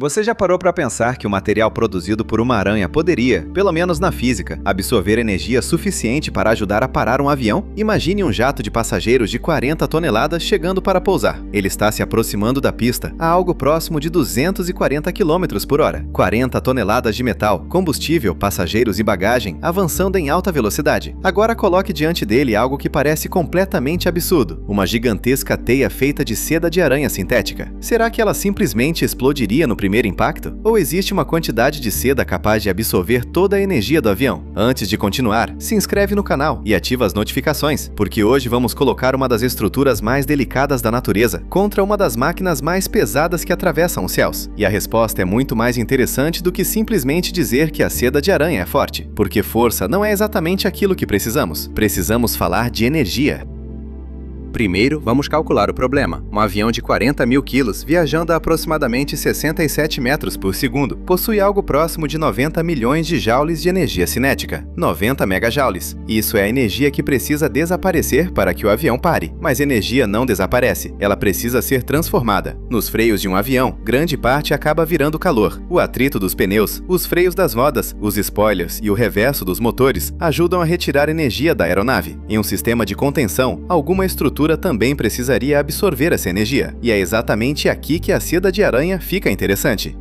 Você já parou para pensar que o material produzido por uma aranha poderia, pelo menos na física, absorver energia suficiente para ajudar a parar um avião? Imagine um jato de passageiros de 40 toneladas chegando para pousar. Ele está se aproximando da pista a algo próximo de 240 km por hora. 40 toneladas de metal, combustível, passageiros e bagagem avançando em alta velocidade. Agora coloque diante dele algo que parece completamente absurdo. Uma gigantesca teia feita de seda de aranha sintética. Será que ela simplesmente explodiria no primeiro impacto? Ou existe uma quantidade de seda capaz de absorver toda a energia do avião? Antes de continuar, se inscreve no canal e ativa as notificações, porque hoje vamos colocar uma das estruturas mais delicadas da natureza contra uma das máquinas mais pesadas que atravessam os céus. E a resposta é muito mais interessante do que simplesmente dizer que a seda de aranha é forte, porque força não é exatamente aquilo que precisamos. Precisamos falar de energia. Primeiro, vamos calcular o problema. Um avião de 40 mil quilos, viajando a aproximadamente 67 metros por segundo, possui algo próximo de 90 milhões de joules de energia cinética, 90 megajoules. Isso é a energia que precisa desaparecer para que o avião pare. Mas energia não desaparece, ela precisa ser transformada. Nos freios de um avião, grande parte acaba virando calor. O atrito dos pneus, os freios das rodas, os spoilers e o reverso dos motores ajudam a retirar energia da aeronave. Em um sistema de contenção, alguma estrutura também precisaria absorver essa energia. E é exatamente aqui que a seda de aranha fica interessante.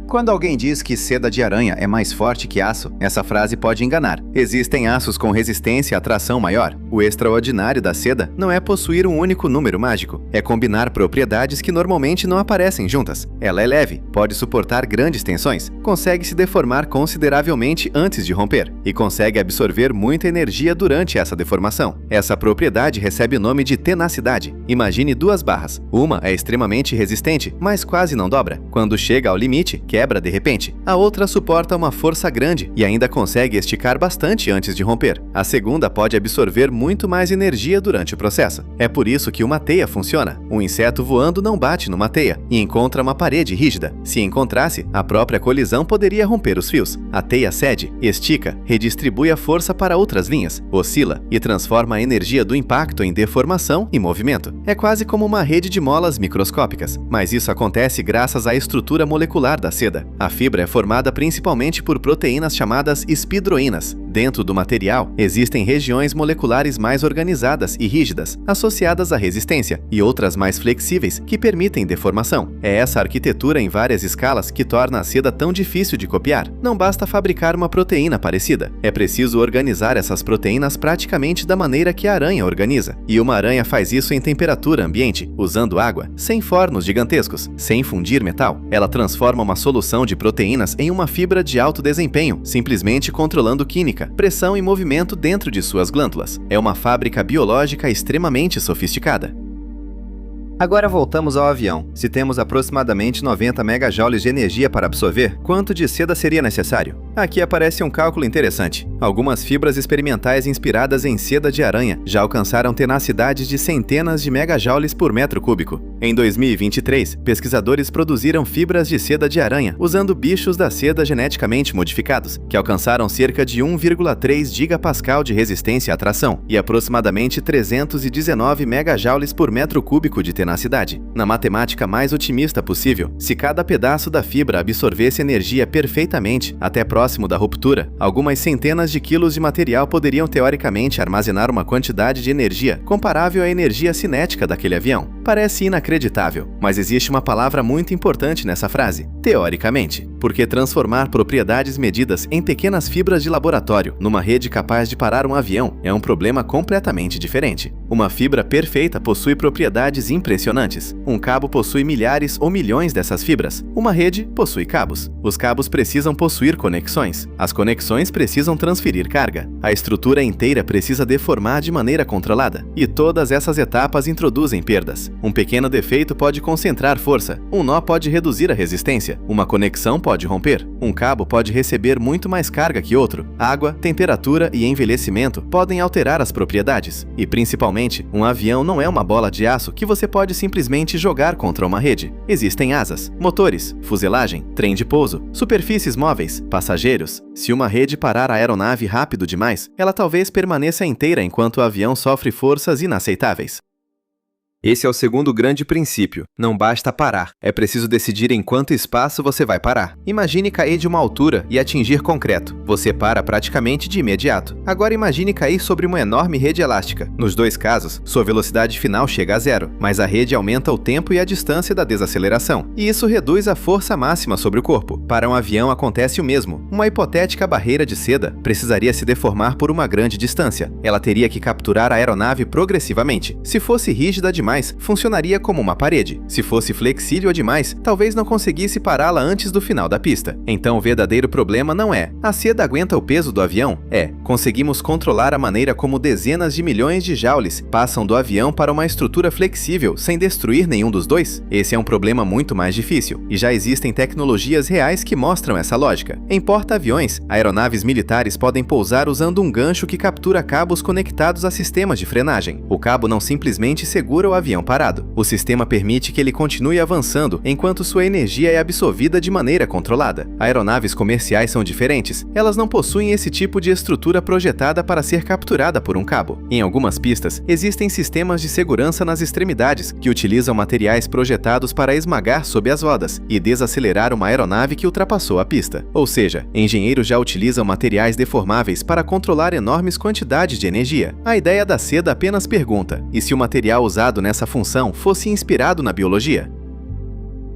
Quando alguém diz que seda de aranha é mais forte que aço, essa frase pode enganar. Existem aços com resistência à tração maior. O extraordinário da seda não é possuir um único número mágico, é combinar propriedades que normalmente não aparecem juntas. Ela é leve, pode suportar grandes tensões, consegue se deformar consideravelmente antes de romper e consegue absorver muita energia durante essa deformação. Essa propriedade recebe o nome de tenacidade. Imagine duas barras. Uma é extremamente resistente, mas quase não dobra. Quando chega ao limite, quebra de repente. A outra suporta uma força grande e ainda consegue esticar bastante antes de romper. A segunda pode absorver muito mais energia durante o processo. É por isso que uma teia funciona. Um inseto voando não bate numa teia e encontra uma parede rígida. Se encontrasse, a própria colisão poderia romper os fios. A teia cede, estica, redistribui a força para outras linhas, oscila e transforma a energia do impacto em deformação e movimento. É quase como uma rede de molas microscópicas, mas isso acontece graças à estrutura molecular da seda. A fibra é formada principalmente por proteínas chamadas espidroínas. Dentro do material, existem regiões moleculares mais organizadas e rígidas, associadas à resistência, e outras mais flexíveis, que permitem deformação. É essa arquitetura em várias escalas que torna a seda tão difícil de copiar. Não basta fabricar uma proteína parecida, é preciso organizar essas proteínas praticamente da maneira que a aranha organiza. E uma aranha faz isso em temperatura ambiente, usando água, sem fornos gigantescos, sem fundir metal. Ela transforma uma solução de proteínas em uma fibra de alto desempenho, simplesmente controlando química, pressão e movimento dentro de suas glândulas. É uma fábrica biológica extremamente sofisticada. Agora voltamos ao avião. Se temos aproximadamente 90 megajoules de energia para absorver, quanto de seda seria necessário? Aqui aparece um cálculo interessante. Algumas fibras experimentais inspiradas em seda de aranha já alcançaram tenacidades de centenas de megajoules por metro cúbico. Em 2023, pesquisadores produziram fibras de seda de aranha usando bichos da seda geneticamente modificados, que alcançaram cerca de 1,3 gigapascal de resistência à tração e aproximadamente 319 megajoules por metro cúbico de tenacidade. Na matemática mais otimista possível, se cada pedaço da fibra absorvesse energia perfeitamente até próximo da ruptura, algumas centenas de quilos de material poderiam teoricamente armazenar uma quantidade de energia comparável à energia cinética daquele avião. Parece inacreditável, mas existe uma palavra muito importante nessa frase: teoricamente, porque transformar propriedades medidas em pequenas fibras de laboratório numa rede capaz de parar um avião é um problema completamente diferente. Uma fibra perfeita possui propriedades impressionantes. Um cabo possui milhares ou milhões dessas fibras. Uma rede possui cabos. Os cabos precisam possuir conexões. As conexões precisam transferir carga. A estrutura inteira precisa deformar de maneira controlada. E todas essas etapas introduzem perdas. Um pequeno defeito pode concentrar força. Um nó pode reduzir a resistência. Uma conexão pode romper. Um cabo pode receber muito mais carga que outro. Água, temperatura e envelhecimento podem alterar as propriedades. E principalmente, um avião não é uma bola de aço que você pode simplesmente jogar contra uma rede. Existem asas, motores, fuselagem, trem de pouso, superfícies móveis, passageiros. Se uma rede parar a aeronave rápido demais, ela talvez permaneça inteira enquanto o avião sofre forças inaceitáveis. Esse é o segundo grande princípio. Não basta parar. É preciso decidir em quanto espaço você vai parar. Imagine cair de uma altura e atingir concreto. Você para praticamente de imediato. Agora imagine cair sobre uma enorme rede elástica. Nos dois casos, sua velocidade final chega a zero, mas a rede aumenta o tempo e a distância da desaceleração. E isso reduz a força máxima sobre o corpo. Para um avião acontece o mesmo. Uma hipotética barreira de seda precisaria se deformar por uma grande distância. Ela teria que capturar a aeronave progressivamente. Se fosse rígida demais, funcionaria como uma parede. Se fosse flexível demais, talvez não conseguisse pará-la antes do final da pista. Então o verdadeiro problema não é: a seda aguenta o peso do avião? Conseguimos controlar a maneira como dezenas de milhões de joules passam do avião para uma estrutura flexível sem destruir nenhum dos dois? Esse é um problema muito mais difícil, e já existem tecnologias reais que mostram essa lógica. Em porta-aviões, aeronaves militares podem pousar usando um gancho que captura cabos conectados a sistemas de frenagem. O cabo não simplesmente segura o avião parado. O sistema permite que ele continue avançando enquanto sua energia é absorvida de maneira controlada. Aeronaves comerciais são diferentes. Elas não possuem esse tipo de estrutura projetada para ser capturada por um cabo. Em algumas pistas, existem sistemas de segurança nas extremidades que utilizam materiais projetados para esmagar sob as rodas e desacelerar uma aeronave que ultrapassou a pista. Ou seja, engenheiros já utilizam materiais deformáveis para controlar enormes quantidades de energia. A ideia da seda apenas pergunta: e se o material usado nessa função fosse inspirado na biologia?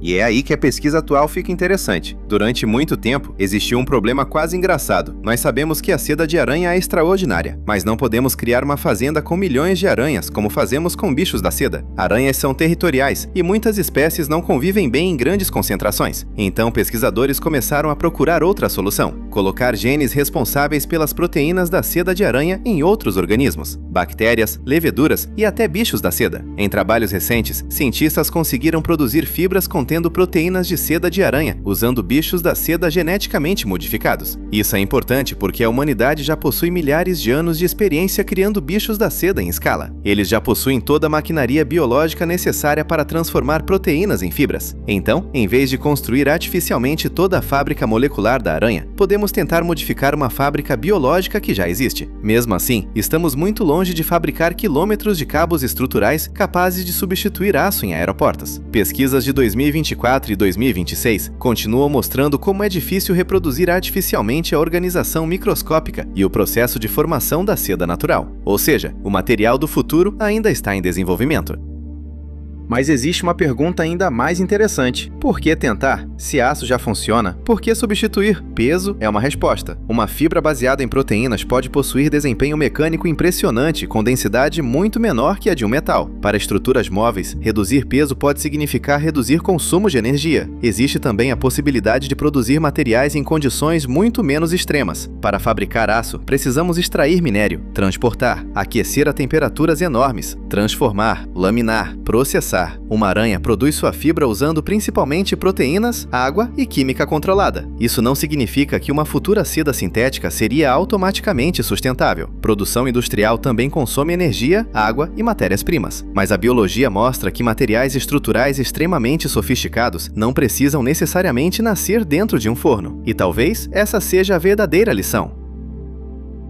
E é aí que a pesquisa atual fica interessante. Durante muito tempo, existiu um problema quase engraçado. Nós sabemos que a seda de aranha é extraordinária, mas não podemos criar uma fazenda com milhões de aranhas, como fazemos com bichos da seda. Aranhas são territoriais, e muitas espécies não convivem bem em grandes concentrações. Então, pesquisadores começaram a procurar outra solução: colocar genes responsáveis pelas proteínas da seda de aranha em outros organismos, bactérias, leveduras e até bichos da seda. Em trabalhos recentes, cientistas conseguiram produzir fibras contendo proteínas de seda de aranha, usando bichos da seda geneticamente modificados. Isso é importante porque a humanidade já possui milhares de anos de experiência criando bichos da seda em escala. Eles já possuem toda a maquinaria biológica necessária para transformar proteínas em fibras. Então, em vez de construir artificialmente toda a fábrica molecular da aranha, podemos tentar modificar uma fábrica biológica que já existe. Mesmo assim, estamos muito longe de fabricar quilômetros de cabos estruturais capazes de substituir aço em aeroportos. Pesquisas de 2024 e 2026 continuam mostrando como é difícil reproduzir artificialmente a organização microscópica e o processo de formação da seda natural. Ou seja, o material do futuro ainda está em desenvolvimento. Mas existe uma pergunta ainda mais interessante. Por que tentar? Se aço já funciona, por que substituir? Peso é uma resposta. Uma fibra baseada em proteínas pode possuir desempenho mecânico impressionante, com densidade muito menor que a de um metal. Para estruturas móveis, reduzir peso pode significar reduzir consumo de energia. Existe também a possibilidade de produzir materiais em condições muito menos extremas. Para fabricar aço, precisamos extrair minério, transportar, aquecer a temperaturas enormes, transformar, laminar, processar. Uma aranha produz sua fibra usando principalmente proteínas, água e química controlada. Isso não significa que uma futura seda sintética seria automaticamente sustentável. Produção industrial também consome energia, água e matérias-primas. Mas a biologia mostra que materiais estruturais extremamente sofisticados não precisam necessariamente nascer dentro de um forno. E talvez essa seja a verdadeira lição.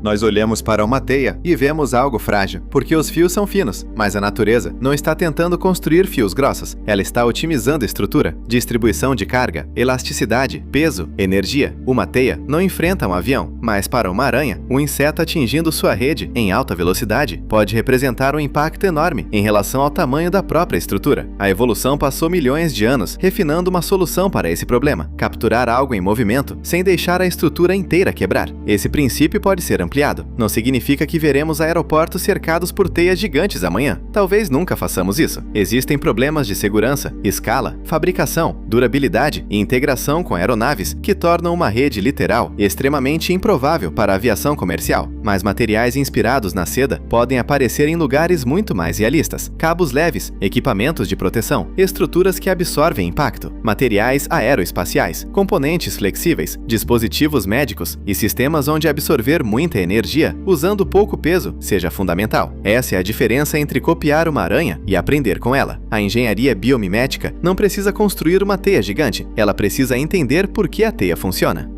Nós olhamos para uma teia e vemos algo frágil, porque os fios são finos, mas a natureza não está tentando construir fios grossos. Ela está otimizando a estrutura, distribuição de carga, elasticidade, peso, energia. Uma teia não enfrenta um avião, mas para uma aranha, um inseto atingindo sua rede em alta velocidade pode representar um impacto enorme em relação ao tamanho da própria estrutura. A evolução passou milhões de anos refinando uma solução para esse problema: capturar algo em movimento sem deixar a estrutura inteira quebrar. Esse princípio pode ser ampliado. Não significa que veremos aeroportos cercados por teias gigantes amanhã. Talvez nunca façamos isso. Existem problemas de segurança, escala, fabricação, durabilidade e integração com aeronaves que tornam uma rede literal extremamente improvável para a aviação comercial. Mas materiais inspirados na seda podem aparecer em lugares muito mais realistas: cabos leves, equipamentos de proteção, estruturas que absorvem impacto, materiais aeroespaciais, componentes flexíveis, dispositivos médicos e sistemas onde absorver muita energia usando pouco peso seja fundamental. Essa é a diferença entre copiar uma aranha e aprender com ela. A engenharia biomimética não precisa construir uma teia gigante, ela precisa entender por que a teia funciona.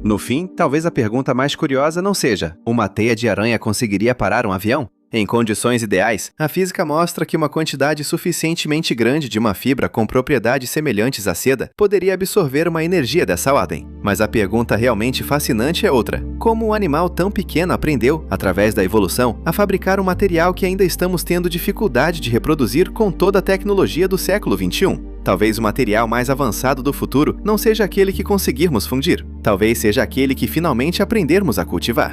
No fim, talvez a pergunta mais curiosa não seja: uma teia de aranha conseguiria parar um avião? Em condições ideais, a física mostra que uma quantidade suficientemente grande de uma fibra com propriedades semelhantes à seda poderia absorver uma energia dessa ordem. Mas a pergunta realmente fascinante é outra: como um animal tão pequeno aprendeu, através da evolução, a fabricar um material que ainda estamos tendo dificuldade de reproduzir com toda a tecnologia do século XXI? Talvez o material mais avançado do futuro não seja aquele que conseguirmos fundir. Talvez seja aquele que finalmente aprendermos a cultivar.